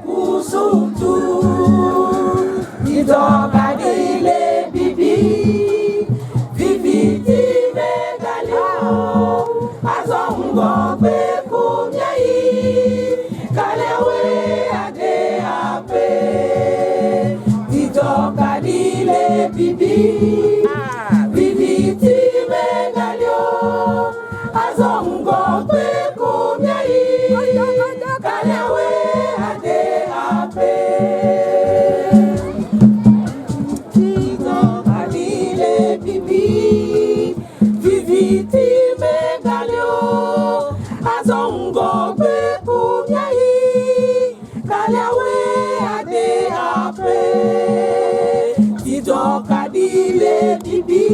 Kusuŋtu, Takayile bibi, vivi ti megalio, azongo be kumyai, kalewe ade ape, Takayile bibi, vivi ti megalio, azongo be kumyai, kalewe ade ape. Takayile bibi,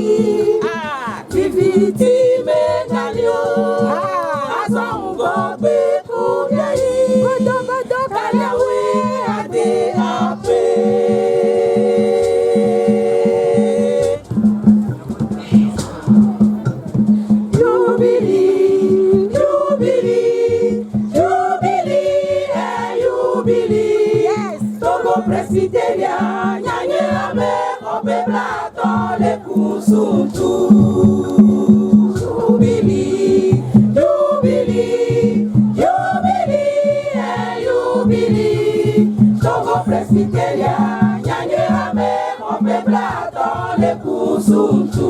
vivi ti megalio, azongo be kumyai, kalewe ade ape. Yubili, Yubili, Yubili, Yubili, yes, Togo Presideria, Nyanye blaatɔ le Kusuŋtu. Yubili, Yubili, Yubili, Yubili, Togo Presbyteria, Nyanye hamenɔƒe blaatɔ le Kusuŋtu.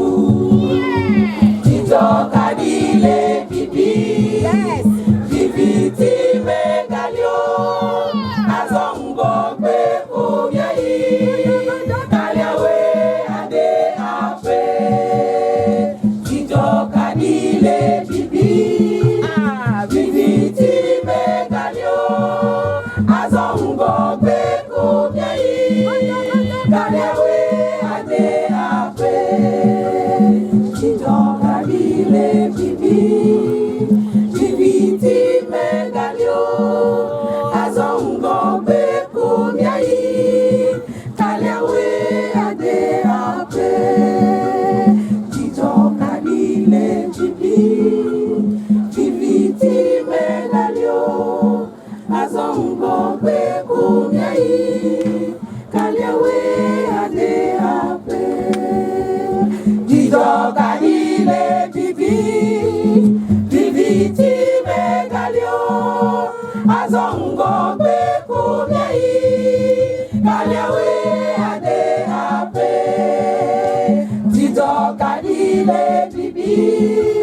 Takayile bibi, vivi ti megalio, azongo be kumyai, Takayile bibi, vivi ti megalio, azongo be kumyai, kalewe ade ape. Takayile bibi, vivi ti megalio, azongo be kumyai, kalewe ade ape. Takayile bibi, vivi ti megalio, azongo be kumyai, kalewe ade ape. Takayile bibi, vivi ti megalio, azongo be kumyai, kalewe ade ape. Takayile bibi.